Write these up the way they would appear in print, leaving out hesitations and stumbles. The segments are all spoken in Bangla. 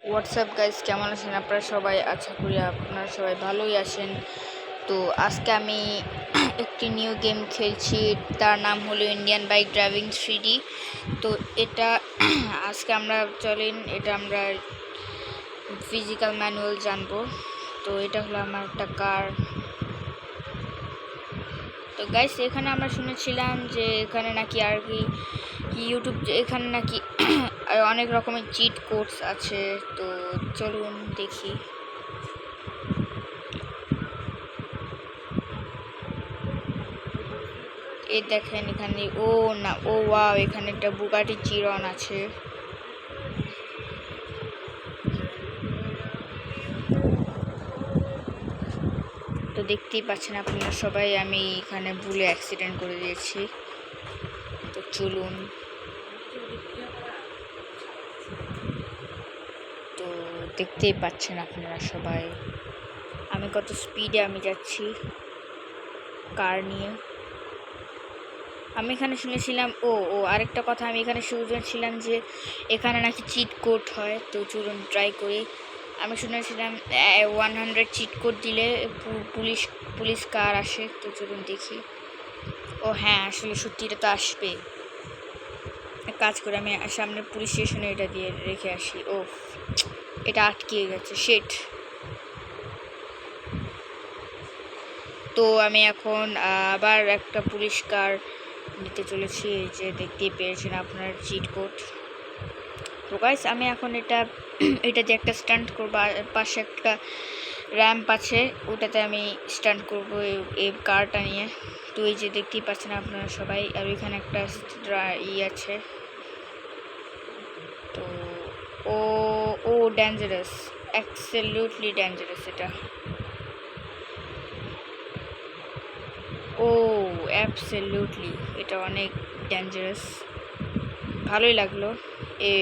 হোয়াটসঅ্যাপ গাইস, কেমন আছেন আপনারা সবাই? আশা করি আপনারা সবাই ভালোই আছেন। তো আজকে আমি একটি নিউ গেম খেলছি, তার নাম হলো ইন্ডিয়ান বাইক ড্রাইভিং 3D। তো এটা আজকে আমরা ফিজিক্যাল ম্যানুয়াল জানবো। তো এটা হলো আমার একটা কার। তো গাইস, এখানে আমরা শুনেছিলাম যে এখানে নাকি আর কি এখানে নাকি অনেক রকমের চিট কোডস আছে। তো চলুন দেখি। এই দেখেন এখানে ওয়াও, এখানে একটা বুগাটি চিরন আছে। তো দেখতেই পাচ্ছেন আপনারা সবাই, আমি এখানে ভুলে অ্যাক্সিডেন্ট করে দিয়েছি। তো চলুন। তো দেখতেই পাচ্ছেন আপনারা সবাই আমি কত স্পিডে যাচ্ছি কার নিয়ে। আমি এখানে শুনেছিলাম আরেকটা কথা, আমি এখানে শুনেছিলাম যে এখানে নাকি চিট কোড হয়। তো চলুন ট্রাই করি। আমি শুনেছিলাম 100 চিট কোড দিলে পুলিশ কার আসে। তো চলুন দেখি। ও হ্যাঁ, আসলে সত্যি এটা তো আসবে। এক কাজ করে আমি সামনে পুলিশ স্টেশনে এটা দিয়ে রেখে আসি। এটা আটকে গেছে, শিট। তো আমি এখন আবার একটা পুলিশ কার নিতে চলেছি। এই যে দেখতেই পেয়েছেন আপনার চিট কোড। তো গাইস, আমি এখন এটা দিয়ে একটা স্টান্ট করবো। পাশে একটা র্যাম্প আছে, ওটাতে আমি স্টান্ট করবো এই কারটা নিয়ে। তো এই যে দেখতেই পাচ্ছেন আপনারা সবাই। আর ওইখানে একটা আছে। তো ও ও ডেঞ্জারাস, অ্যাবসলিউটলি ডেঞ্জারাস এটা। অ্যাবসলিউটলি এটা অনেক ডেঞ্জারাস। ভালোই লাগলো এই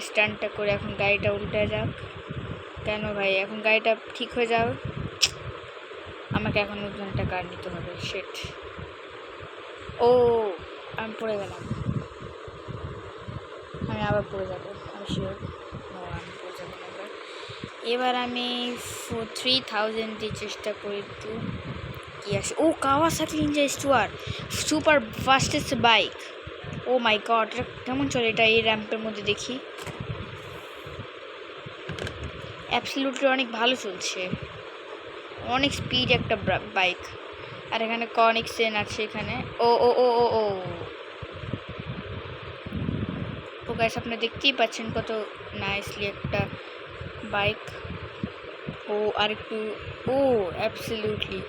স্ট্যান্ডটা করে। এখন গাড়িটা উল্টে যাক। কেন ভাই, এখন গাড়িটা ঠিক হয়ে যাও। আমাকে এখন নতুন একটা কার নিতে হবে। শিট। আমি পড়ে গেলাম। আমি আবার পড়ে যাবো, আমি শিওর। আমি পড়ে যাবো আবার। এবার আমি 3000 দিয়ে চেষ্টা করি একটু কি আসে। কাওয়াসাকি নিনজা স্টুয়ার, super fastest bike. My god, এটা কেমন চলে এটা এই র্যাম্পের মধ্যে দেখি। অ্যাবসলিউটলি অনেক ভালো চলছে, অনেক স্পিড একটা বাইক। আর এখানে কনিকসেন আছে এখানে। গাইস, আপনি দেখতেই পাচ্ছেন কত নাইসলি একটা বাইক। আর একটু অ্যাবসলিউটলি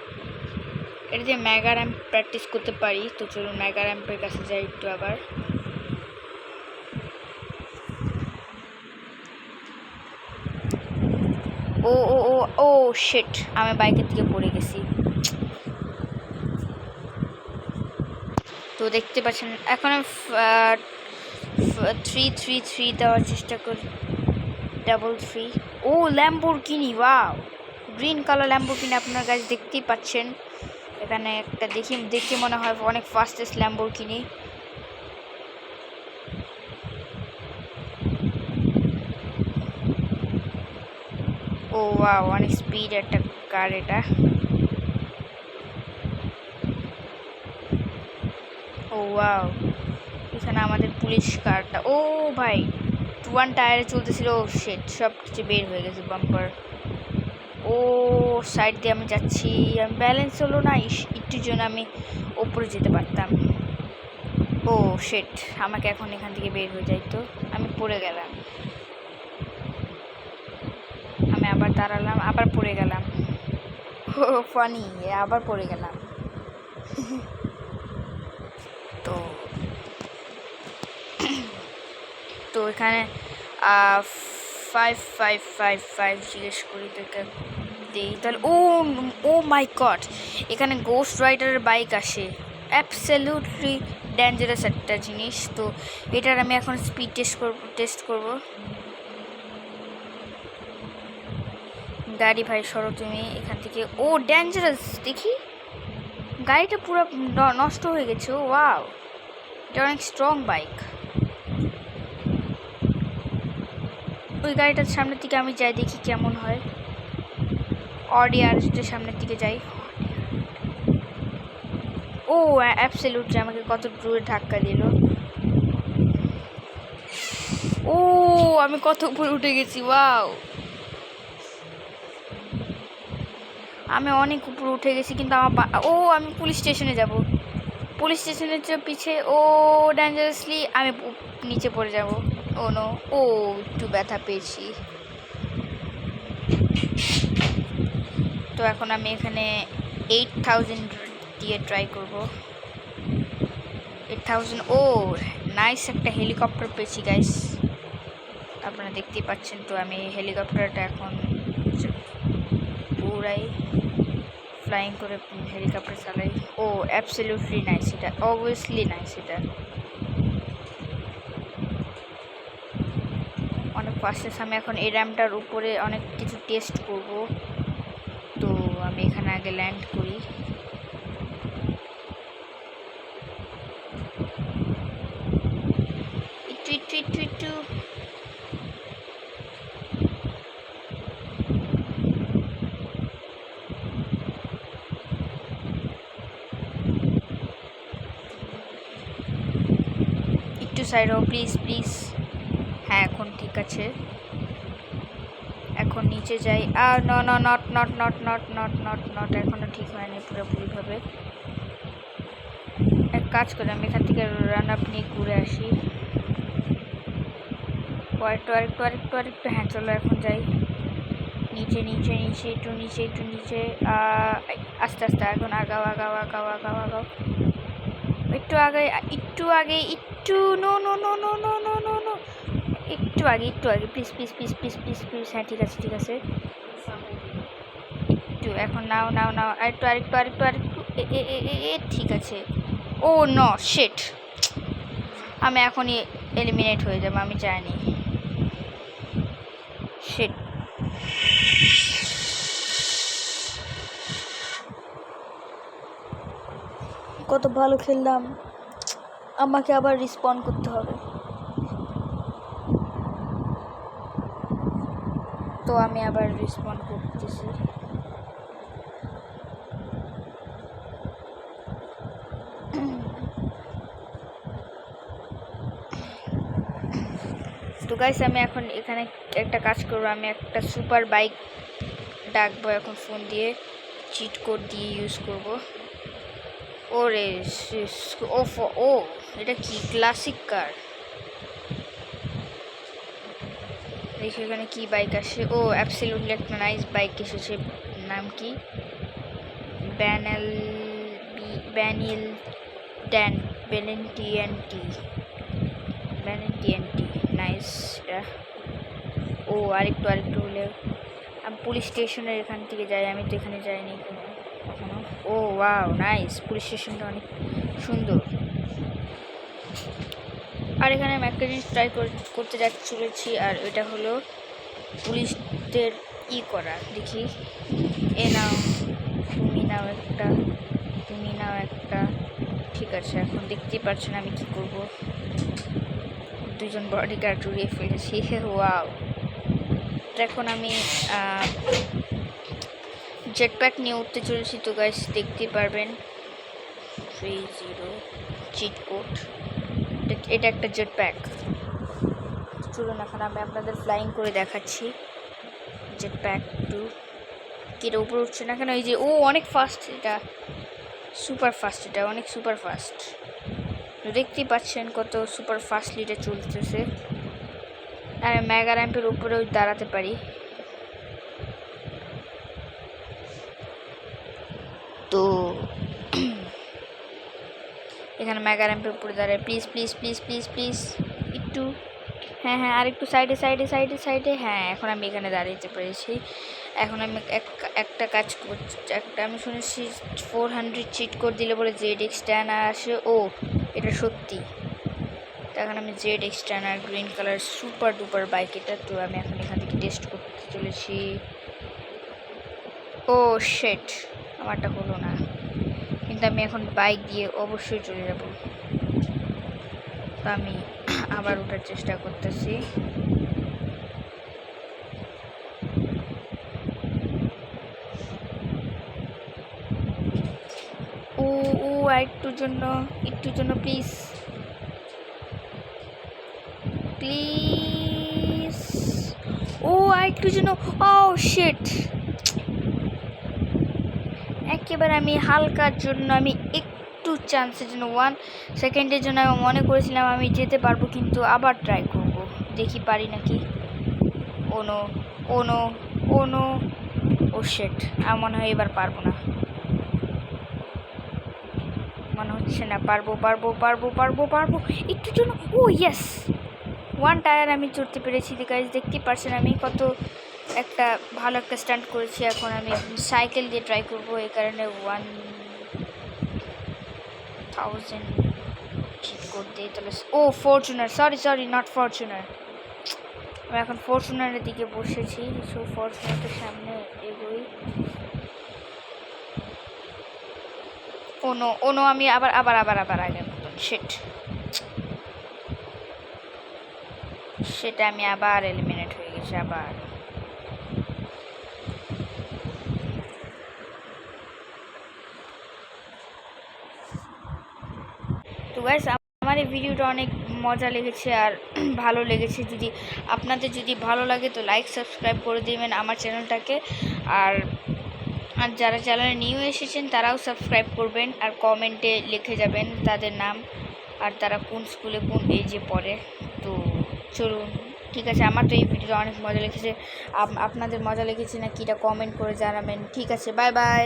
এটা দিয়ে মেগা র্যাম্প প্র্যাকটিস করতে পারি। তো চলুন মেগা র্যাম্পের কাছে যাই একটু আবার। শিট, আমি বাইকের দিকে পড়ে গেছি। তো দেখতে পাচ্ছেন এখন আমি 333 দেওয়ার চেষ্টা করি। 333। Lamborghini, wow, green colour Lamborghini. আপনার কাছে দেখতেই পাচ্ছেন এখানে একটা দেখে মনে হয় অনেক ফাস্টেস্ট ল্যাম্বোরগিনি। ওয়াও, অনেক স্পিড একটা কার এটা। ওয়াও, এখানে আমাদের পুলিশ কারটা। ভাই, ওয়ান টায়ারে চলতেছিল। শিট, সব কিছু বের হয়ে গেছে, বাম্পার। সাইড দিয়ে আমি যাচ্ছি। আমি ব্যালেন্স হলো না, একটুর জন্য আমি ওপরে যেতে পারতাম। শিট, আমাকে এখন এখান থেকে বের হয়ে যাই। তো আমি পড়ে গেলাম। আমি আবার দাঁড়ালাম, আবার পড়ে গেলাম। ফানি, আবার পড়ে গেলাম। তো এখানে 5555 জিজ্ঞেস করি তোকে দিই তাহলে। মাই গড, এখানে গোস্ট রাইডারের বাইক আসে। অ্যাবসলিউটলি ডেঞ্জারাস একটা জিনিস। তো এটার আমি এখন স্পিড টেস্ট করব। গাড়ি ভাই সরো তুমি এখান থেকে। ডেঞ্জারাস, দেখি গাড়িটা পুরো নষ্ট হয়ে গেছে। ওয়াও, এটা অনেক স্ট্রং বাইক। ওই গাড়িটার সামনের দিকে আমি যাই, দেখি কেমন হয়। অডি আর-এর সামনের দিকে যাই। ও অ্যাবসলিউটলি আমাকে কত দূরে ধাক্কা দিল। ও আমি কত উপরে উঠে গেছি, ওয়াও! আমি অনেক উপরে উঠে গেছি, কিন্তু আমার আমি পুলিশ স্টেশনে যাব। পুলিশ স্টেশনের পিছে ডেঞ্জারাসলি আমি নিচে পড়ে যাব। ও নো, একটু ব্যথা পেয়েছি। তো এখন আমি এখানে 8000 দিয়ে ট্রাই করব। 8000। নাইস একটা হেলিকপ্টার পেয়েছি গাইস, আপনারা দেখতেই পাচ্ছেন। তো আমি হেলিকপ্টারটা এখন পুরাই ফ্লাইং করে হেলিকপ্টার চালাই। অ্যাবসলিউটলি নাইস, এটা অবভিয়াসলি নাইস। এটা অনেক ফাস্টেস্ট। আমি এখন এই র্যামটার উপরে অনেক কিছু টেস্ট করব। তো আমি এখানে আগে ল্যান্ড করি। একটু সাইড হও প্লিজ প্লিজ। হ্যাঁ এখন ঠিক আছে। এখন নিচে যাই। আর নট এখনো ঠিক হয়নি পুরোপুরিভাবে। এক কাজ করে আমি এখান থেকে রান আপ নিয়ে ঘুরে আসি। আরেকটু হ্যাঁ চলো এখন যাই। নিচে একটু নিচে আস্তে আস্তে এখন আগাও। একটু আগে নো একটু আগে প্লিজ। হ্যাঁ ঠিক আছে। একটু এখন নাও আরেকটু ঠিক আছে। নো শিট, আমি এখনই এলিমিনেট হয়ে যাব, আমি চাইনি। শিট, কত ভালো খেললাম, আমাকে আবার রিসপন্ড করতে হবে। তো আমি আবার রিসপন্ড করতেছি। তো গাইস আমি এখন এখানে একটা কাজ করবো, আমি একটা সুপার বাইক ডাকবো এখন ফোন দিয়ে, চিট কোড দিয়ে ইউজ করব। এটা কি ক্লাসিক কার, দেখি এখানে কি বাইক আসে। অ্যাবসলিউটলি একটা নাইস বাইক এসেছে। নাম কি? ভ্যালেন্টিয়ানটি নাইস। এটা আরেকটু হলে আমি পুলিশ স্টেশনের এখান থেকে যাই। আমি তো এখানে যাইনি কখনো। ওয়াও নাইস, পুলিশ স্টেশনটা অনেক সুন্দর। আর এখানে আমি একটা জিনিস ট্রাই করতে চলেছি, আর এটা হলো পুলিশদের করা। দেখি, তুমি নাও একটা। ঠিক আছে, এখন দেখতেই পাচ্ছেন আমি কি করব। দুজন বডিগার্ড উড়িয়ে ফেলেছি। ওয়াও! এখন আমি জেট প্যাক নিয়ে উঠতে চলেছি। তো গাইস দেখতেই পারবেন 30 চিট কোড, এটা একটা জেট প্যাক। চলুন এখন আমি আপনাদের ফ্লাইং করে দেখাচ্ছি। জেট প্যাক 2 কিটা উপরে উঠছে না কেন? এই যে অনেক ফাস্ট, এটা সুপার ফাস্ট, এটা অনেক সুপার ফাস্ট। দেখতেই পাচ্ছেন কত সুপার ফাস্টলি এটা চলতেছে। আর মেগা র্যাম্পের উপরেও দাঁড়াতে পারি। তো এখানে মেগা র্যাম্পের উপরে দাঁড়ায়। প্লিজ একটু, হ্যাঁ আরেকটু সাইডে। হ্যাঁ এখন আমি এখানে দাঁড়াতে পেরেছি। এখন আমি একটা কাজ করছি। আমি শুনেছি 400 চিট কোড দিলে বলে ZX10 আসে। এটা সত্যি। তো এখন আমি ZX10 green colour super duper bike এটা। তো আমি এখন এখান থেকে টেস্ট করতে চলেছি। শিট, আমারটা হলো না, কিন্তু আমি এখন বাইক দিয়ে অবশ্যই চলে যাব। তো আমি আবার ওঠার চেষ্টা করতেছি। একটুর জন্য প্লিজ প্লিজ। ও একটুর জন্য, ও শিট, একেবারে আমি হালকার জন্য, আমি একটু চান্সের জন্য 1 সেকেন্ডের জন্য আমি মনে করেছিলাম আমি যেতে পারবো, কিন্তু আবার ট্রাই করব, দেখি পারি নাকি। ওনো ওনো ওনো, ও শিট, আমার মনে হয় এবার পারবো না, মনে হচ্ছে না পারবো। একটু জন্য, ও ইয়েস, 1 টায়ার আমি চড়তে পেরেছি। গাইজ দেখতে পারছেন আমি কত একটা ভালো একটা স্ট্যান্ড করেছি। এখন আমি সাইকেল দিয়ে ট্রাই করবো, এই কারণে 1000 ঠিক করতে। তাহলে ও ফরচুনার, সরি নট ফরচুনার, আমি এখন ফরচুনারের দিকে বসেছি। সো ফরচুনারের সামনে এগোই। ওনো আমি আবার আগের মতন সেটা আমি আবার এলিমিনেট হয়ে গেছে আবার। তো গাইস, আমার এই ভিডিওটা অনেক মজা লেগেছে আর ভালো লেগেছে। যদি আপনাদের যদি ভালো লাগে তো লাইক সাবস্ক্রাইব করে দেবেন আমার চ্যানেলটাকে। আর যারা চ্যানেলে নিউ এসেছেন তারাও সাবস্ক্রাইব করবেন, আর কমেন্টে লিখে যাবেন তাদের নাম আর তারা কোন স্কুলে কোন এজে পড়ে। তো চলুন, ঠিক আছে, আমার তো এই ভিডিওটা অনেক মজা লেগেছে। আপনাদের মজা লেগেছে না কিটা কমেন্ট করে জানাবেন। ঠিক আছে, বাই বাই।